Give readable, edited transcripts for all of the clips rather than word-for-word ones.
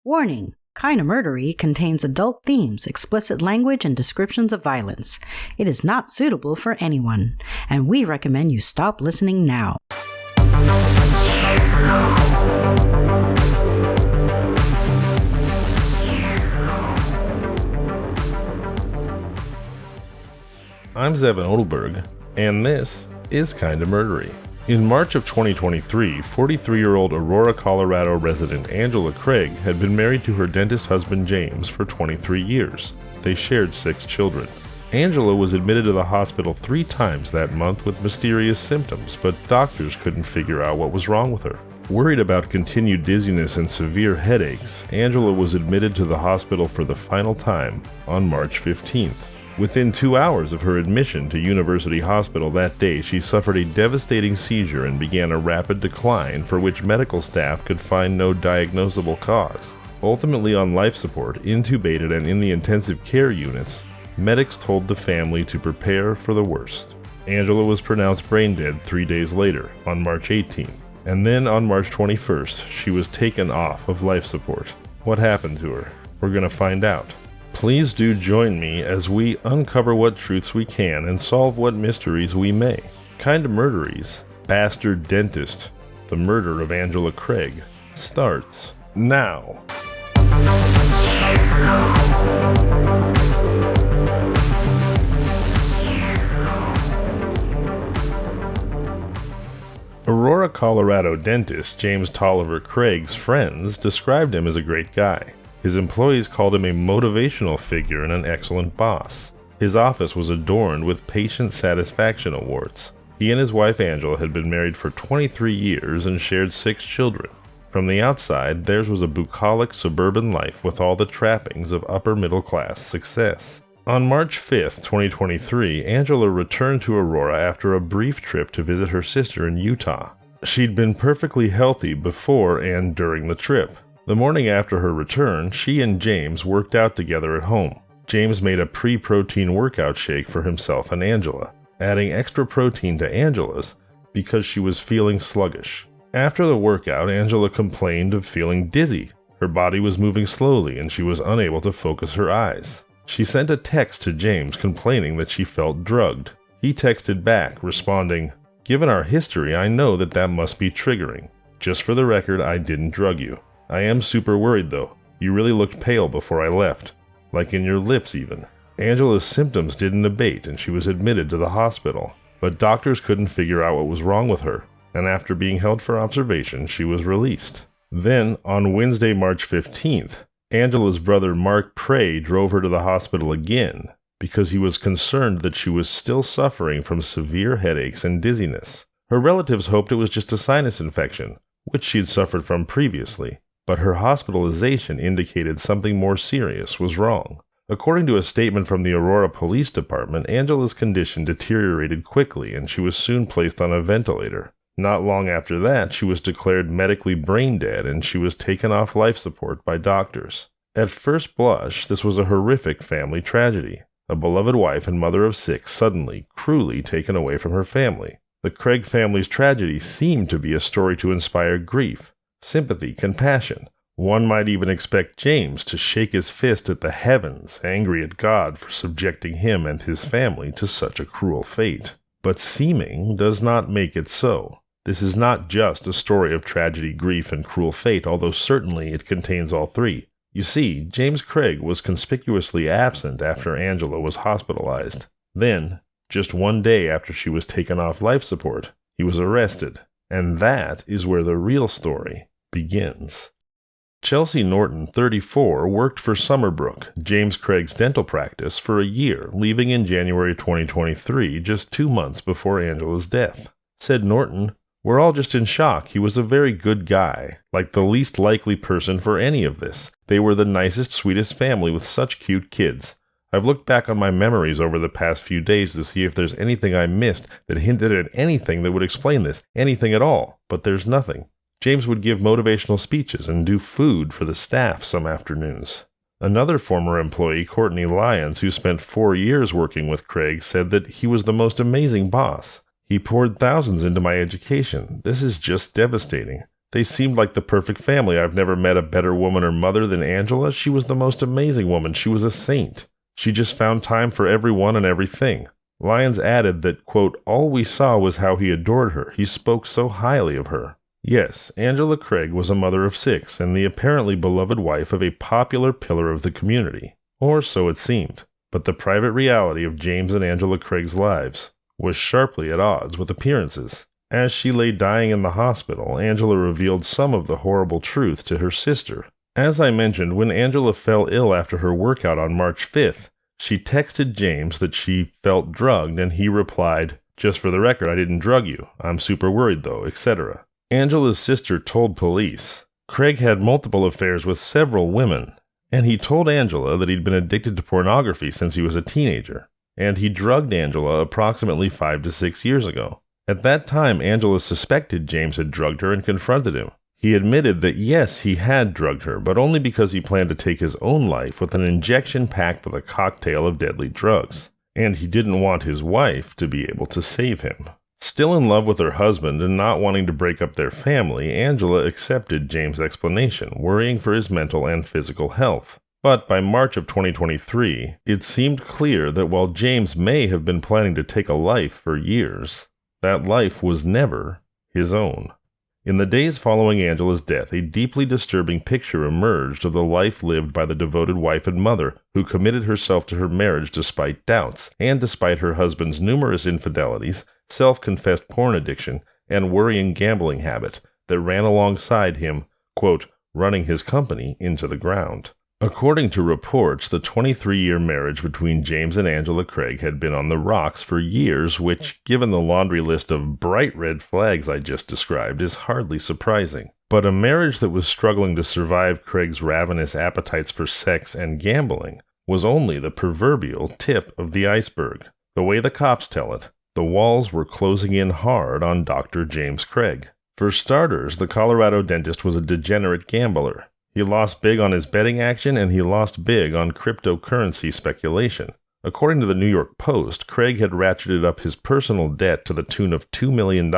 Warning! Kinda Murdery contains adult themes, explicit language, and descriptions of violence. It is not suitable for anyone, and we recommend you stop listening now. I'm Zevon Odelberg, and this is Kinda Murdery. In March of 2023, 43-year-old Aurora, Colorado resident Angela Craig had been married to her dentist husband James for 23 years. They shared 6 children. Angela was admitted to the hospital 3 times that month with mysterious symptoms, but doctors couldn't figure out what was wrong with her. Worried about continued dizziness and severe headaches, Angela was admitted to the hospital for the final time on March 15th. Within 2 hours of her admission to University Hospital that day, she suffered a devastating seizure and began a rapid decline for which medical staff could find no diagnosable cause. Ultimately on life support, intubated and in the intensive care units, medics told the family to prepare for the worst. Angela was pronounced brain dead 3 days later, on March 18th, and then on March 21st, she was taken off of life support. What happened to her? We're gonna find out. Please do join me as we uncover what truths we can and solve what mysteries we may. Kinda Murdery's Bastard Dentist, the murder of Angela Craig, starts now. Aurora, Colorado dentist James Tolliver Craig's friends described him as a great guy. His employees called him a motivational figure and an excellent boss. His office was adorned with patient satisfaction awards. He and his wife Angela had been married for 23 years and shared 6 children. From the outside, theirs was a bucolic suburban life with all the trappings of upper-middle-class success. On March 5th, 2023, Angela returned to Aurora after a brief trip to visit her sister in Utah. She'd been perfectly healthy before and during the trip. The morning after her return, she and James worked out together at home. James made a pre-protein workout shake for himself and Angela, adding extra protein to Angela's because she was feeling sluggish. After the workout, Angela complained of feeling dizzy. Her body was moving slowly and she was unable to focus her eyes. She sent a text to James complaining that she felt drugged. He texted back, responding, "Given our history, I know that must be triggering. Just for the record, I didn't drug you. I am super worried though. You really looked pale before I left. Like in your lips even." Angela's symptoms didn't abate and she was admitted to the hospital. But doctors couldn't figure out what was wrong with her, and after being held for observation, she was released. Then, on Wednesday, March 15th, Angela's brother Mark Prey drove her to the hospital again because he was concerned that she was still suffering from severe headaches and dizziness. Her relatives hoped it was just a sinus infection, which she'd suffered from previously. But her hospitalization indicated something more serious was wrong. According to a statement from the Aurora Police Department, Angela's condition deteriorated quickly and she was soon placed on a ventilator. Not long after that, she was declared medically brain dead and she was taken off life support by doctors. At first blush, this was a horrific family tragedy. A beloved wife and mother of 6 suddenly, cruelly taken away from her family. The Craig family's tragedy seemed to be a story to inspire grief, sympathy, compassion. One might even expect James to shake his fist at the heavens, angry at God for subjecting him and his family to such a cruel fate. But seeming does not make it so. This is not just a story of tragedy, grief, and cruel fate, although certainly it contains all 3. You see, James Craig was conspicuously absent after Angela was hospitalized. Then, just 1 day after she was taken off life support, he was arrested. And that is where the real story begins. Chelsea Norton, 34, worked for Summerbrook, James Craig's dental practice, for a year, leaving in January 2023, just 2 months before Angela's death. Said Norton, "We're all just in shock. He was a very good guy, like the least likely person for any of this. They were the nicest, sweetest family with such cute kids. I've looked back on my memories over the past few days to see if there's anything I missed that hinted at anything that would explain this, anything at all, but there's nothing. James would give motivational speeches and do food for the staff some afternoons." Another former employee, Courtney Lyons, who spent 4 years working with Craig, said that he was the most amazing boss. "He poured thousands into my education. This is just devastating. They seemed like the perfect family. I've never met a better woman or mother than Angela. She was the most amazing woman. She was a saint. She just found time for everyone and everything." Lyons added that, quote, "All we saw was how he adored her. He spoke so highly of her." Yes, Angela Craig was a mother of 6 and the apparently beloved wife of a popular pillar of the community. Or so it seemed. But the private reality of James and Angela Craig's lives was sharply at odds with appearances. As she lay dying in the hospital, Angela revealed some of the horrible truth to her sister. As I mentioned, when Angela fell ill after her workout on March 5th, she texted James that she felt drugged, and he replied, "Just for the record, I didn't drug you. I'm super worried though," etc. Angela's sister told police Craig had multiple affairs with several women, and he told Angela that he'd been addicted to pornography since he was a teenager, and he drugged Angela approximately 5 to 6 years ago. At that time, Angela suspected James had drugged her and confronted him. He admitted that yes, he had drugged her, but only because he planned to take his own life with an injection packed with a cocktail of deadly drugs, and he didn't want his wife to be able to save him. Still in love with her husband and not wanting to break up their family, Angela accepted James' explanation, worrying for his mental and physical health. But by March of 2023, it seemed clear that while James may have been planning to take a life for years, that life was never his own. In the days following Angela's death, a deeply disturbing picture emerged of the life lived by the devoted wife and mother who committed herself to her marriage despite doubts, and despite her husband's numerous infidelities, self-confessed porn addiction, and worrying gambling habit that ran alongside him, quote, running his company into the ground. According to reports, the 23-year marriage between James and Angela Craig had been on the rocks for years, which, given the laundry list of bright red flags I just described, is hardly surprising. But a marriage that was struggling to survive Craig's ravenous appetites for sex and gambling was only the proverbial tip of the iceberg. The way the cops tell it, the walls were closing in hard on Dr. James Craig. For starters, the Colorado dentist was a degenerate gambler. He lost big on his betting action, and he lost big on cryptocurrency speculation. According to the New York Post, Craig had ratcheted up his personal debt to the tune of $2 million,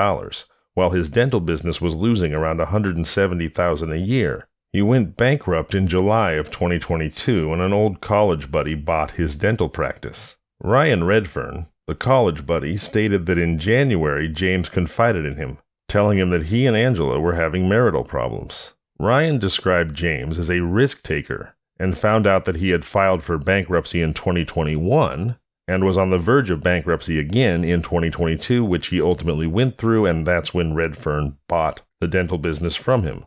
while his dental business was losing around $170,000 a year. He went bankrupt in July of 2022 when an old college buddy bought his dental practice. Ryan Redfern, the college buddy, stated that in January James confided in him, telling him that he and Angela were having marital problems. Ryan described James as a risk-taker and found out that he had filed for bankruptcy in 2021 and was on the verge of bankruptcy again in 2022, which he ultimately went through, and that's when Redfern bought the dental business from him.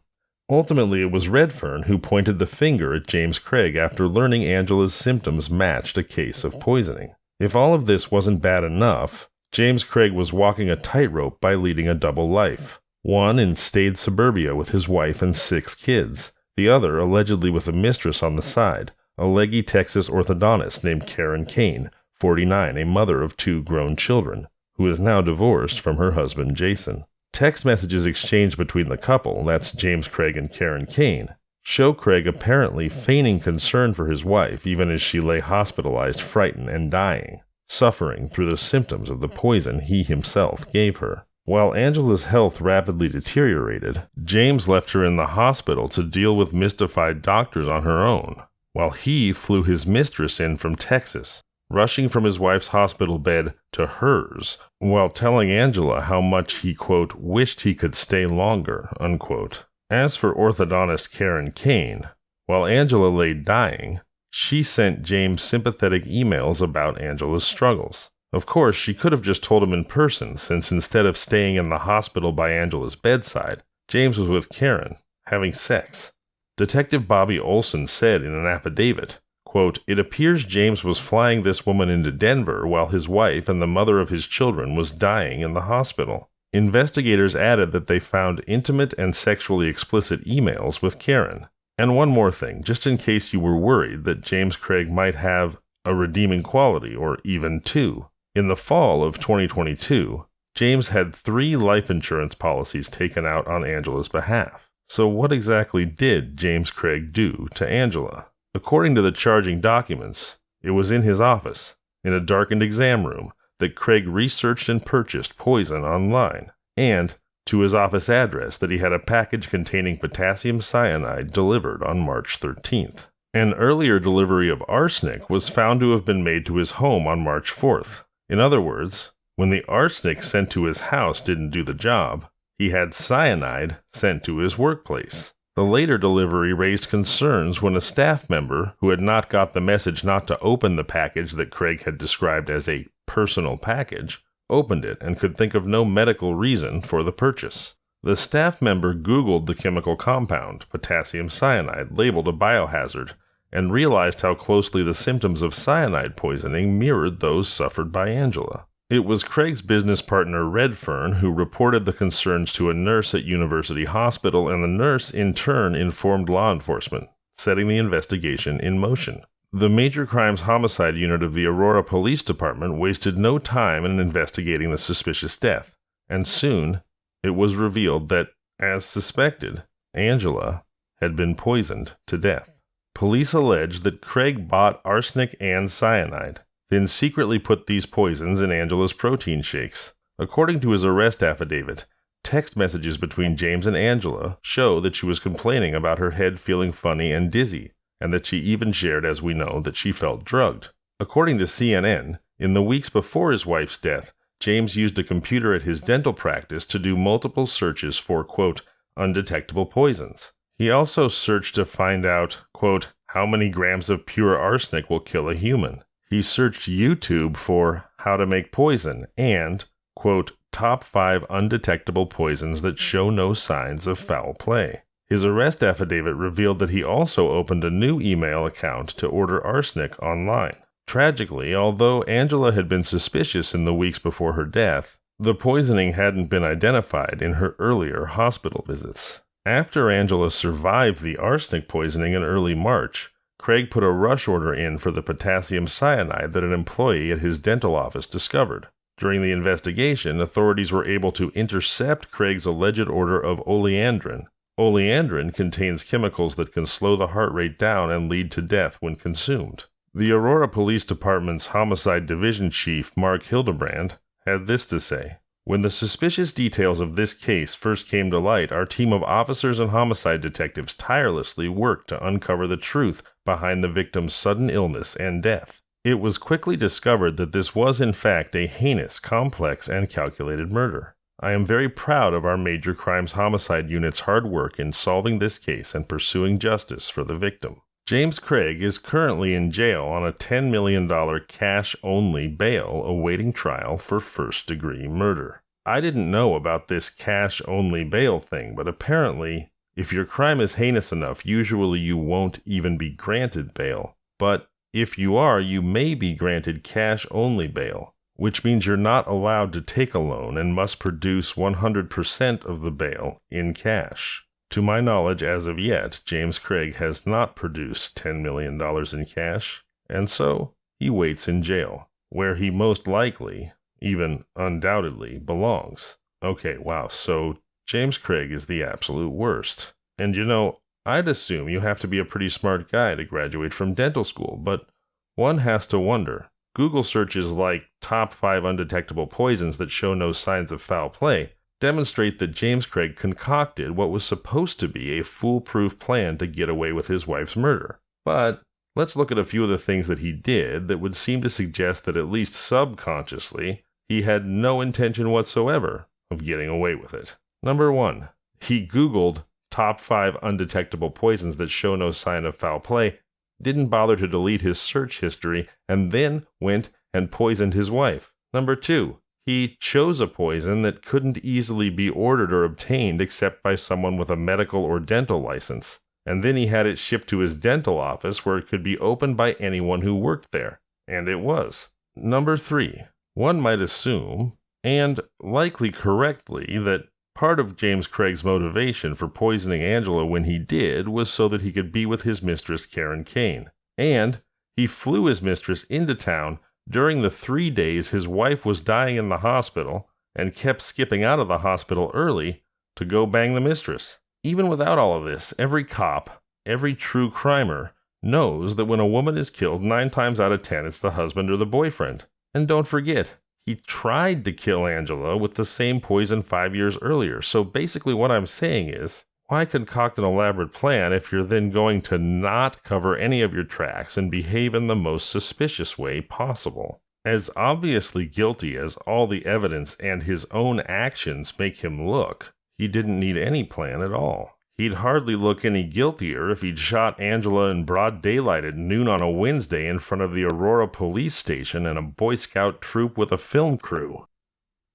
Ultimately, it was Redfern who pointed the finger at James Craig after learning Angela's symptoms matched a case of poisoning. If all of this wasn't bad enough, James Craig was walking a tightrope by leading a double life. One in staid suburbia with his wife and 6 kids. The other allegedly with a mistress on the side, a leggy Texas orthodontist named Karen Kane, 49, a mother of 2 grown children, who is now divorced from her husband Jason. Text messages exchanged between the couple, that's James Craig and Karen Kane, show Craig apparently feigning concern for his wife even as she lay hospitalized, frightened, and dying, suffering through the symptoms of the poison he himself gave her. While Angela's health rapidly deteriorated, James left her in the hospital to deal with mystified doctors on her own, while he flew his mistress in from Texas, rushing from his wife's hospital bed to hers, while telling Angela how much he, quote, wished he could stay longer, unquote. As for orthodontist Karen Kane, while Angela lay dying, she sent James sympathetic emails about Angela's struggles. Of course, she could have just told him in person, since instead of staying in the hospital by Angela's bedside, James was with Karen, having sex. Detective Bobby Olson said in an affidavit, quote, "It appears James was flying this woman into Denver while his wife and the mother of his children was dying in the hospital." Investigators added that they found intimate and sexually explicit emails with Karen. And one more thing, just in case you were worried that James Craig might have a redeeming quality, or even 2. In the fall of 2022, James had 3 life insurance policies taken out on Angela's behalf. So what exactly did James Craig do to Angela? According to the charging documents, it was in his office, in a darkened exam room, that Craig researched and purchased poison online. And, to his office address that he had a package containing potassium cyanide delivered on March 13th. An earlier delivery of arsenic was found to have been made to his home on March 4th. In other words, when the arsenic sent to his house didn't do the job, he had cyanide sent to his workplace. The later delivery raised concerns when a staff member who had not got the message not to open the package that Craig had described as a personal package opened it and could think of no medical reason for the purchase. The staff member Googled the chemical compound, potassium cyanide, labeled a biohazard, and realized how closely the symptoms of cyanide poisoning mirrored those suffered by Angela. It was Craig's business partner Redfern who reported the concerns to a nurse at University Hospital, and the nurse in turn informed law enforcement, setting the investigation in motion. The Major Crimes Homicide Unit of the Aurora Police Department wasted no time in investigating the suspicious death, and soon it was revealed that, as suspected, Angela had been poisoned to death. Police alleged that Craig bought arsenic and cyanide, then secretly put these poisons in Angela's protein shakes. According to his arrest affidavit, text messages between James and Angela show that she was complaining about her head feeling funny and dizzy, and that she even shared, as we know, that she felt drugged. According to CNN, in the weeks before his wife's death, James used a computer at his dental practice to do multiple searches for, quote, undetectable poisons. He also searched to find out, quote, how many grams of pure arsenic will kill a human. He searched YouTube for how to make poison and, quote, top 5 undetectable poisons that show no signs of foul play. His arrest affidavit revealed that he also opened a new email account to order arsenic online. Tragically, although Angela had been suspicious in the weeks before her death, the poisoning hadn't been identified in her earlier hospital visits. After Angela survived the arsenic poisoning in early March, Craig put a rush order in for the potassium cyanide that an employee at his dental office discovered. During the investigation, authorities were able to intercept Craig's alleged order of oleandrin. Oleandrin contains chemicals that can slow the heart rate down and lead to death when consumed. The Aurora Police Department's Homicide Division Chief, Mark Hildebrand, had this to say. When the suspicious details of this case first came to light, our team of officers and homicide detectives tirelessly worked to uncover the truth behind the victim's sudden illness and death. It was quickly discovered that this was in fact a heinous, complex, and calculated murder. I am very proud of our Major Crimes Homicide Unit's hard work in solving this case and pursuing justice for the victim. James Craig is currently in jail on a $10 million cash-only bail awaiting trial for first-degree murder. I didn't know about this cash-only bail thing, but apparently, if your crime is heinous enough, usually you won't even be granted bail. But if you are, you may be granted cash-only bail, which means you're not allowed to take a loan and must produce 100% of the bail in cash. To my knowledge, as of yet, James Craig has not produced $10 million in cash, and so he waits in jail, where he most likely, even undoubtedly, belongs. Okay, wow, so James Craig is the absolute worst. And you know, I'd assume you have to be a pretty smart guy to graduate from dental school, but one has to wonder. Google searches like top 5 undetectable poisons that show no signs of foul play demonstrate that James Craig concocted what was supposed to be a foolproof plan to get away with his wife's murder. But let's look at a few of the things that he did that would seem to suggest that at least subconsciously, he had no intention whatsoever of getting away with it. Number 1, he Googled top 5 undetectable poisons that show no sign of foul play, didn't bother to delete his search history, and then went and poisoned his wife. Number 2, he chose a poison that couldn't easily be ordered or obtained except by someone with a medical or dental license, and then he had it shipped to his dental office where it could be opened by anyone who worked there, and it was. Number 3, one might assume, and likely correctly, that part of James Craig's motivation for poisoning Angela when he did was so that he could be with his mistress Karen Kane, and he flew his mistress into town during the 3 days his wife was dying in the hospital and kept skipping out of the hospital early to go bang the mistress. Even without all of this, every cop, every true crimer, knows that when a woman is killed, 9 times out of 10 it's the husband or the boyfriend. And don't forget, He tried to kill Angela with the same poison 5 years earlier. So basically what I'm saying is, why concoct an elaborate plan if you're then going to not cover any of your tracks and behave in the most suspicious way possible? As obviously guilty as all the evidence and his own actions make him look, he didn't need any plan at all. He'd hardly look any guiltier if he'd shot Angela in broad daylight at noon on a Wednesday in front of the Aurora police station and a Boy Scout troop with a film crew.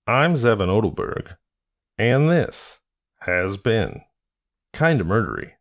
I'm Zevon Odelberg, and this has been Kinda Murdery.